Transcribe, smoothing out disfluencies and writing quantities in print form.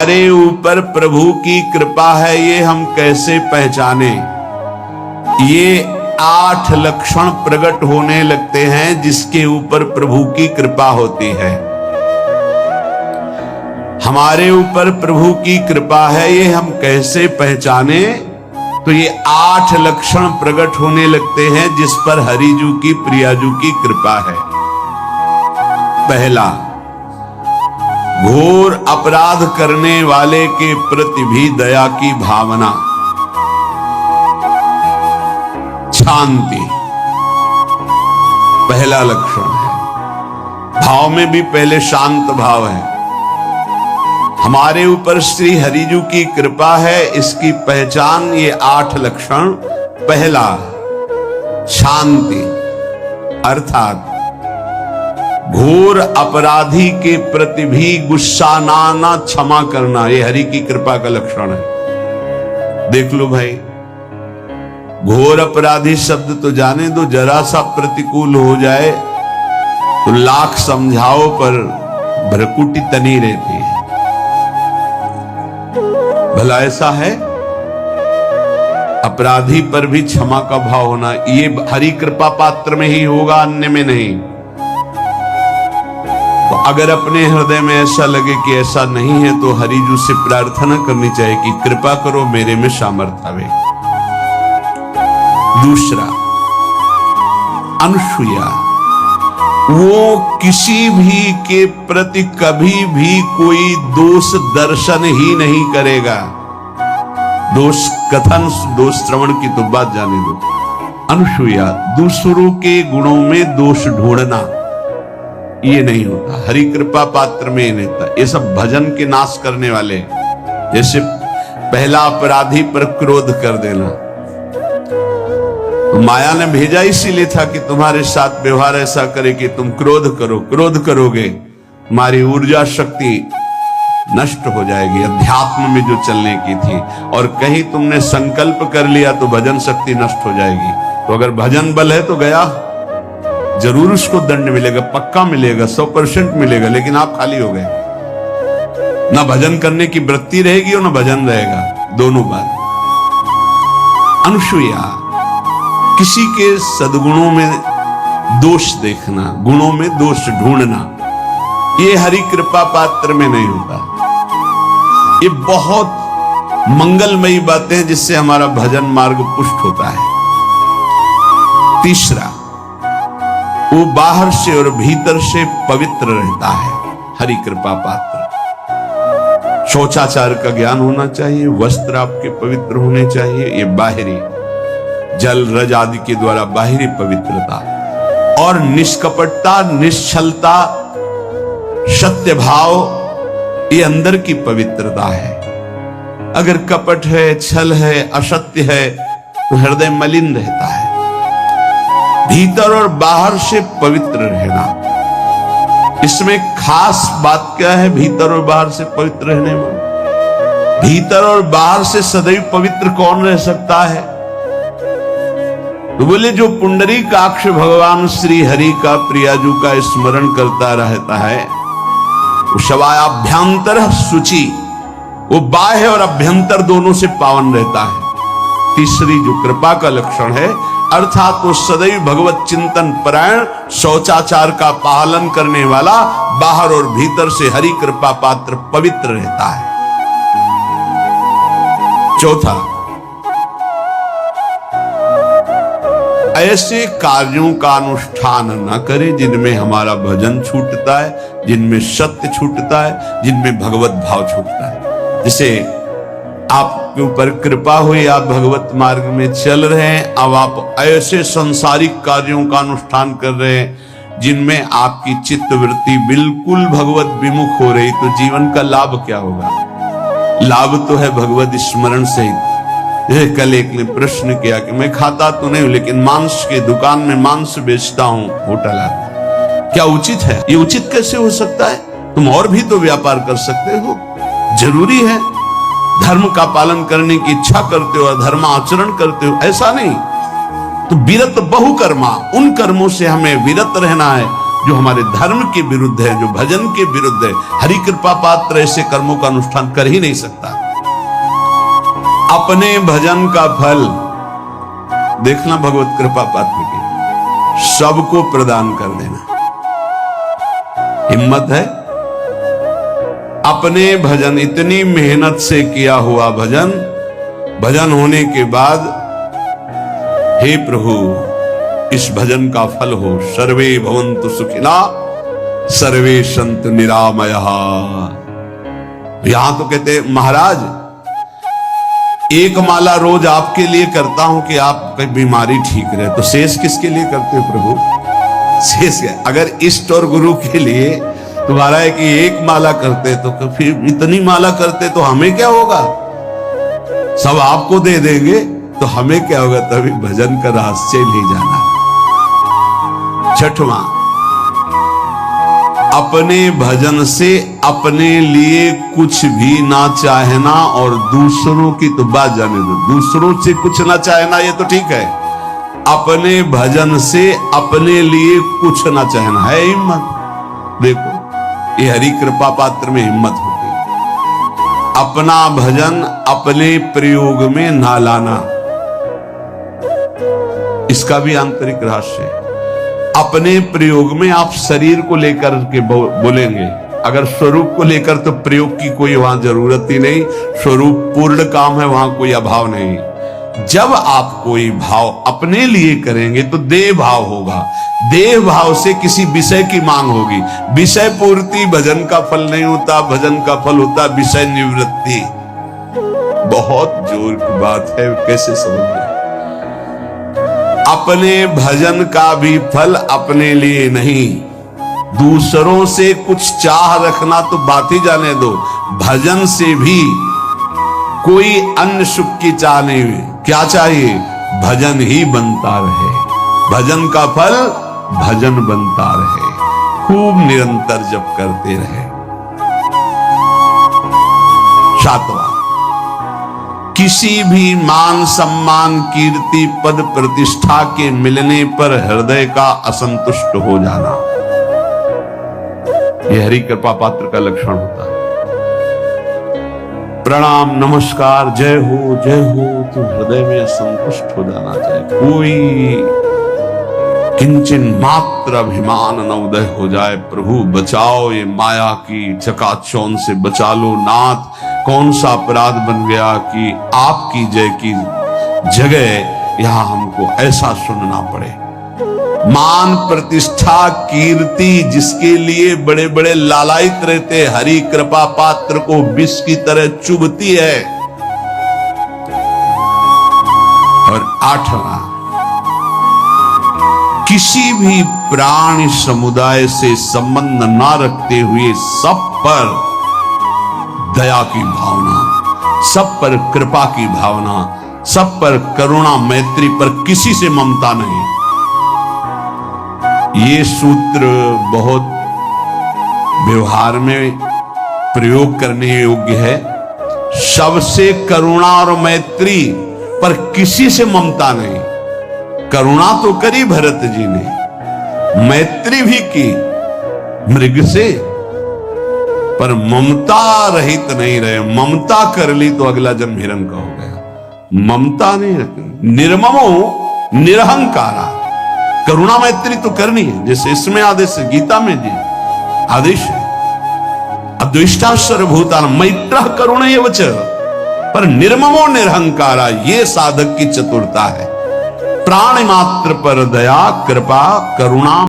हमारे ऊपर प्रभु की कृपा है ये हम कैसे पहचाने? ये 8 लक्षण प्रकट होने लगते हैं जिसके ऊपर प्रभु की कृपा होती है। हमारे ऊपर प्रभु की कृपा है ये हम कैसे पहचाने? तो ये 8 लक्षण प्रकट होने लगते हैं जिस पर हरिजू की प्रियाजू की कृपा है। पहला, घोर अपराध करने वाले के प्रति भी दया की भावना, शांति पहला लक्षण है। भाव में भी पहले शांत भाव है। हमारे ऊपर श्री हरिजू की कृपा है, इसकी पहचान ये 8 लक्षण। पहला, शांति, अर्थात घोर अपराधी के प्रति भी गुस्सा ना क्षमा करना, ये हरि की कृपा का लक्षण है। देख लो भाई, घोर अपराधी शब्द तो जाने दो, जरा सा प्रतिकूल हो जाए तो लाख समझाओ पर भ्रकुटी तनी रहती है। भला ऐसा है? अपराधी पर भी क्षमा का भाव होना, ये हरि कृपा पात्र में ही होगा, अन्य में नहीं। तो अगर अपने हृदय में ऐसा लगे कि ऐसा नहीं है तो हरिजू से प्रार्थना करनी चाहिए कि कृपा करो मेरे में सामर्थ्य आवे। दूसरा, अनुसूया, वो किसी भी के प्रति कभी भी कोई दोष दर्शन ही नहीं करेगा। दोष कथन, दोष श्रवण की तो बात जाने दो। अनुसूया, दूसरों के गुणों में दोष ढूंढना ये नहीं होता, हरि कृपा पात्र में ही नहीं होता। ये सब भजन के नाश करने वाले, जैसे पहला अपराधी पर क्रोध कर देना, तो माया ने भेजा इसीलिए था कि तुम्हारे साथ व्यवहार ऐसा करे कि तुम क्रोध करो। क्रोध करोगे तुम्हारी ऊर्जा शक्ति नष्ट हो जाएगी, अध्यात्म में जो चलने की थी। और कहीं तुमने संकल्प कर लिया तो भजन शक्ति नष्ट हो जाएगी। तो अगर भजन बल है तो गया, जरूर उसको दंड मिलेगा, पक्का मिलेगा, 100% मिलेगा, लेकिन आप खाली हो गए। ना भजन करने की वृत्ति रहेगी और ना भजन रहेगा, दोनों बात। अनुसूया, किसी के सद्गुणों में दोष देखना, गुणों में दोष ढूंढना, ये हरि कृपा पात्र में नहीं होता। ये बहुत मंगलमयी बातें हैं जिससे हमारा भजन मार्ग पुष्ट होता है। तीसरा, वो बाहर से और भीतर से पवित्र रहता है, हरि कृपा पात्र। शौचाचार का ज्ञान होना चाहिए, वस्त्र आपके पवित्र होने चाहिए, ये बाहरी, जल रज आदि के द्वारा बाहरी पवित्रता। और निष्कपटता, निश्चलता, सत्य भाव, ये अंदर की पवित्रता है। अगर कपट है, छल है, असत्य है तो हृदय मलिन रहता है। भीतर और बाहर से पवित्र रहना, इसमें खास बात क्या है? भीतर और बाहर से पवित्र रहने में, भीतर और बाहर से सदैव पवित्र कौन रह सकता है? तो बोले जो पुंडरीकाक्ष भगवान श्री हरि का, प्रियाजू का स्मरण करता रहता है, वो शवायाभ्यंतर शुचि, वो बाह्य और अभ्यंतर दोनों से पावन रहता है। तीसरी जो कृपा का लक्षण है, अर्थात वो सदैव भगवत चिंतन परायण, शौचाचार का पालन करने वाला, बाहर और भीतर से हरि कृपा पात्र पवित्र रहता है। चौथा, ऐसे कार्यों का अनुष्ठान न करे जिनमें हमारा भजन छूटता है, जिनमें सत्य छूटता है, जिनमें भगवत भाव छूटता है। जैसे आपके ऊपर कृपा हुई, आप भगवत मार्ग में चल रहे हैं, अब आप ऐसे सांसारिक कार्यों का अनुष्ठान कर रहे हैं जिनमें आपकी चित्त वृत्ति बिल्कुल भगवत विमुख हो रही, तो जीवन का लाभ क्या होगा? लाभ तो है भगवत स्मरण सहित। कल एक ने प्रश्न किया कि मैं खाता तो नहीं हूं लेकिन मांस के दुकान में मांस बेचता हूं, होटल आता, क्या उचित है? ये उचित कैसे हो सकता है? तुम और भी तो व्यापार कर सकते हो। जरूरी है धर्म का पालन करने की इच्छा करते हो, धर्म आचरण करते हो, ऐसा नहीं। तो विरत बहुकर्मा, उन कर्मों से हमें विरत रहना है जो हमारे धर्म के विरुद्ध है, जो भजन के विरुद्ध है। हरि कृपा पात्र ऐसे कर्मों का अनुष्ठान कर ही नहीं सकता। अपने भजन का फल देखना भगवत कृपा पात्र की, सबको प्रदान कर देना। हिम्मत है? अपने भजन, इतनी मेहनत से किया हुआ भजन, भजन होने के बाद हे प्रभु इस भजन का फल हो, सर्वे भवन्तु सुखिना सर्वे सन्तु निरामयः। यहां तो कहते महाराज एक माला रोज आपके लिए करता हूं कि आपकी बीमारी ठीक रहे, तो शेष किसके लिए करते हो प्रभु? शेष अगर इष्ट और गुरु के लिए तुम्हारा है कि एक माला करते तो फिर इतनी माला करते तो हमें क्या होगा? सब आपको दे देंगे तो हमें क्या होगा? तभी भजन का रहस्य ले जाना। छठवां, अपने भजन से अपने लिए कुछ भी ना चाहना और दूसरों की तो बात जाने दो, दूसरों से कुछ ना चाहना ये तो ठीक है, अपने भजन से अपने लिए कुछ ना चाहना है हिम्मत। देखो ये हरि कृपा पात्र में हिम्मत होती है। अपना भजन अपने प्रयोग में ना लाना, इसका भी आंतरिक रहस्य है। अपने प्रयोग में आप शरीर को लेकर के बोलेंगे, अगर स्वरूप को लेकर तो प्रयोग की कोई वहां जरूरत ही नहीं, स्वरूप पूर्ण काम है, वहां कोई अभाव नहीं। जब आप कोई भाव अपने लिए करेंगे तो देह भाव होगा, देह भाव से किसी विषय की मांग होगी। विषय पूर्ति भजन का फल नहीं होता, भजन का फल होता विषय निवृत्ति। बहुत जोर की बात है, कैसे समझ? अपने भजन का भी फल अपने लिए नहीं, दूसरों से कुछ चाह रखना तो बात ही जाने दो, भजन से भी कोई अन्य सुख की चाह नहीं। क्या चाहिए? भजन ही बनता रहे, भजन का फल भजन बनता रहे, खूब निरंतर जप करते रहे। सातवां, किसी भी मान सम्मान कीर्ति पद प्रतिष्ठा के मिलने पर हृदय का असंतुष्ट हो जाना, यह हरि कृपा पात्र का लक्षण होता है। प्रणाम नमस्कार जय हो तो हृदय में असंतुष्ट हो जाना चाहिए। कोई किंचन मात्र अभिमान न उदय हो जाए। प्रभु बचाओ, ये माया की चकाचौंध से बचा लो नाथ। कौन सा अपराध बन गया कि आपकी जय की जगह यहां हमको ऐसा सुनना पड़े। मान प्रतिष्ठा कीर्ति जिसके लिए बड़े बड़े लालायित रहते, हरि कृपा पात्र को विष की तरह चुभती है। और आठवां, किसी भी प्राणी समुदाय से संबंध ना रखते हुए सब पर दया की भावना, सब पर कृपा की भावना, सब पर करुणा मैत्री पर किसी से ममता नहीं। ये सूत्र बहुत व्यवहार में प्रयोग करने योग्य है। सबसे करुणा और मैत्री पर किसी से ममता नहीं। करुणा तो करी भरत जी ने, मैत्री भी की मृग से, पर ममता रहित नहीं रहे। ममता कर ली तो अगला जन्म हिरण का हो गया। ममता नहीं रखनी। निर्ममो निरहंकारा, करुणा मैत्री तो करनी है, जैसे इसमें आदेश है, गीता में जी आदेश है, अद्वेष्टा सर्वभूतान मैत्रः करुणैव च, पर निर्ममो निरहंकारा, ये साधक की चतुरता है। प्राणी मात्र पर दया कृपा करुणा